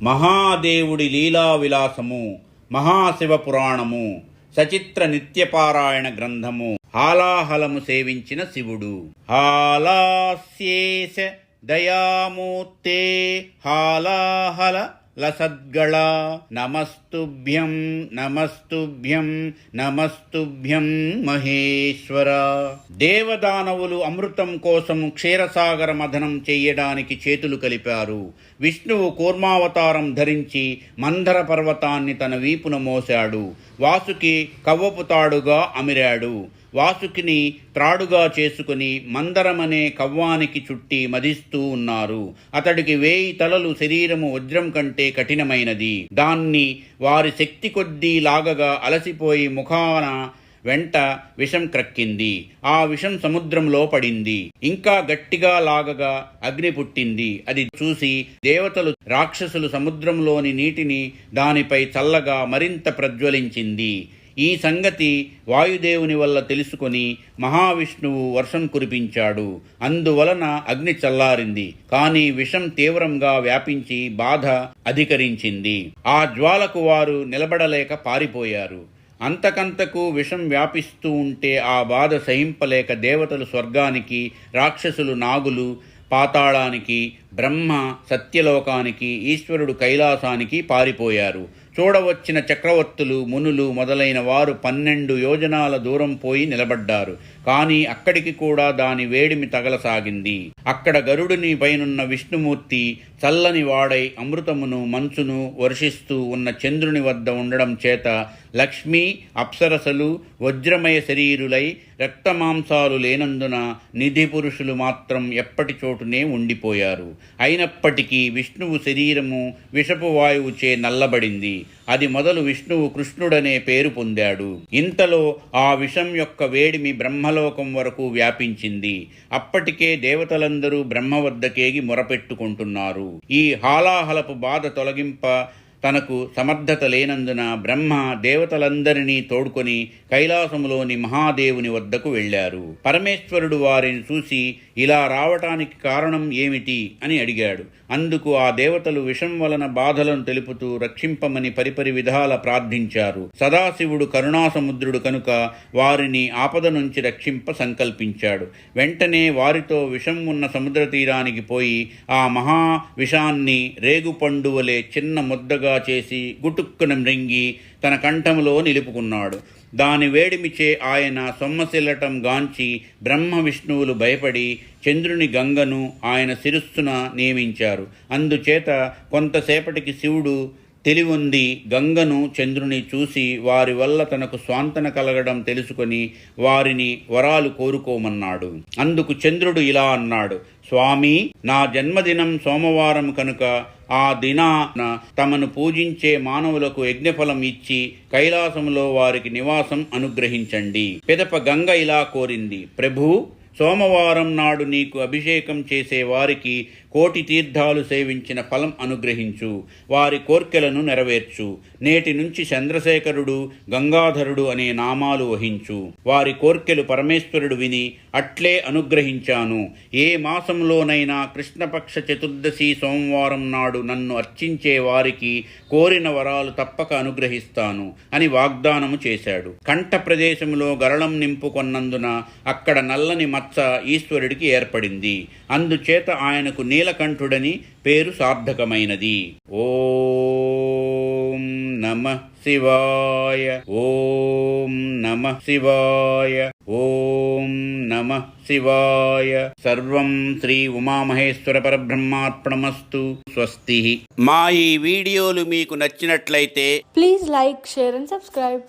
మహాదేవుడి లీలా విలాసము, మహాశివ పురాణము, సచిత్ర నిత్యపారాయణ గ్రంథము. హాలాహలము సేవించిన శివుడు. హాలాస్యేశ దయామూర్తే హాలాహల లసద్గళ నమస్తుభ్యం నమస్తుభ్యం నమస్తుభ్యం మహేశ్వర. దేవదానవులు అమృతం కోసం క్షీరసాగర మథనం చెయ్యడానికి చేతులు కలిపారు. విష్ణువు కూర్మావతారం ధరించి మందర పర్వతాన్ని తన వీపున మోశాడు. వాసుకి కవ్వపు తాడుగా అమిరాడు. వాసుకిని త్రాడుగా చేసుకుని మందరమనే కవ్వానికి చుట్టి మదిస్తూ ఉన్నారు. అతడికి 1000 తలలు, శరీరము వజ్రం కంటే కఠినమైనది. దాన్ని వారి శక్తి కొద్దీ లాగగా అలసిపోయి ముఖాన వెంట విషం క్రక్కింది. ఆ విషం సముద్రంలో పడింది. ఇంకా గట్టిగా లాగగా అగ్ని పుట్టింది. అది చూసి దేవతలు, రాక్షసులు సముద్రంలోని నీటిని దానిపై చల్లగా మరింత ప్రజ్వలించింది. ఈ సంగతి వాయుదేవుని వల్ల తెలుసుకొని మహావిష్ణువు వర్షం కురిపించాడు. అందువలన అగ్ని చల్లారింది. కానీ విషం తీవ్రంగా వ్యాపించి బాధ అధికరించింది. ఆ జ్వాలకు వారు నిలబడలేక పారిపోయారు. అంతకంతకు విషం వ్యాపిస్తూ ఉంటే ఆ బాధ సహింపలేక దేవతలు స్వర్గానికి, రాక్షసులు నాగులు పాతాళానికి, బ్రహ్మ సత్యలోకానికి, ఈశ్వరుడు కైలాసానికి పారిపోయారు. చూడవచ్చిన చక్రవర్తులు, మునులు మొదలైన వారు 12 యోజనాల దూరం పోయి నిలబడ్డారు. కానీ అక్కడికి కూడా దాని వేడిమి తగలసాగింది. అక్కడ గరుడుని పైనున్న విష్ణుమూర్తి చల్లని వాడై అమృతమును, మంచును వర్షిస్తూ ఉన్న చంద్రుని వద్ద ఉండడం చేత లక్ష్మీ అప్సరసలు వజ్రమయ శరీరులై రక్తమాంసాలు లేనందున నిధి పురుషులు మాత్రం ఎప్పటి చోటునే ఉండిపోయారు. అయినప్పటికీ విష్ణువు శరీరము విషపు వాయువుచే నల్లబడింది. అది మొదలు విష్ణువు కృష్ణుడనే పేరు పొందాడు. ఇంతలో ఆ విషం యొక్క వేడిమి బ్రహ్మలోకం వరకు వ్యాపించింది. అప్పటికే దేవతలందరూ బ్రహ్మ వద్దకేగి మొరపెట్టుకుంటున్నారు. ఈ హాలాహలపు బాధ తొలగింప తనకు సమర్థత లేనందున బ్రహ్మ దేవతలందరినీ తోడుకొని కైలాసములోని మహాదేవుని వద్దకు వెళ్ళారు. పరమేశ్వరుడు వారిని చూసి ఇలా రావటానికి కారణం ఏమిటి అని అడిగాడు. అందుకు ఆ దేవతలు విషం వలన బాధలను తెలుపుతూ రక్షింపమని పరిపరి విధాల ప్రార్థించారు. సదాశివుడు కరుణాసముద్రుడు కనుక వారిని ఆపద నుంచి రక్షింప సంకల్పించాడు. వెంటనే వారితో విషం ఉన్న సముద్ర తీరానికి పోయి ఆ మహా విషాన్ని రేగుపండువలే చిన్న ముద్దగా చేసి గుటుక్కున మృంగి తన కంఠములో నిలుపుకున్నాడు. దాని వేడిమిచే ఆయన సొమ్మసిల్లటం గాంచి బ్రహ్మ విష్ణువులు భయపడి చంద్రుని గంగను ఆయన శిరస్సున నియమించారు. అందుచేత కొంతసేపటికి శివుడు తెలివొంది గంగను, చంద్రుని చూసి వారి వల్ల తనకు స్వాంతన కలగడం తెలుసుకొని వారిని వరాలు కోరుకోమన్నాడు. అందుకు చంద్రుడు ఇలా అన్నాడు: స్వామి, నా జన్మదినం సోమవారం కనుక ఆ దినాన తమను పూజించే మానవులకు యజ్ఞఫలం ఇచ్చి కైలాసంలో వారికి నివాసం అనుగ్రహించండి. పిదప గంగ ఇలా కోరింది: ప్రభూ, సోమవారం నాడు నీకు అభిషేకం చేసే వారికి 1,000,000 తీర్థాలు సేవించిన ఫలం అనుగ్రహించు. వారి కోర్కెలను నెరవేర్చు. నేటి నుంచి చంద్రశేఖరుడు, గంగాధరుడు అనే నామాలు వహించు. వారి కోర్కెలు పరమేశ్వరుడు విని అట్లే అనుగ్రహించాను. ఏ మాసంలోనైనా కృష్ణపక్ష చతుర్దశి సోమవారం నాడు నన్ను అర్చించే వారికి కోరిన వరాలు తప్పక అనుగ్రహిస్తాను అని వాగ్దానము చేశాడు. కంఠ ప్రదేశంలో గరళం నింపుకొన్నందున అక్కడ నల్లని మచ్చ ఈశ్వరుడికి ఏర్పడింది. అందుచేత ఆయనకు నీలకంఠుడని పేరు సార్థకమైనది. ఓం నమః శివాయ. ఓం నమః శివాయ. ఓం నమః శివాయ. సర్వం శ్రీ ఉమామహేశ్వర పరబ్రహ్మార్పణమస్తు. స్వస్తి. మా ఈ వీడియోలు మీకు నచ్చినట్లయితే please like, share and subscribe.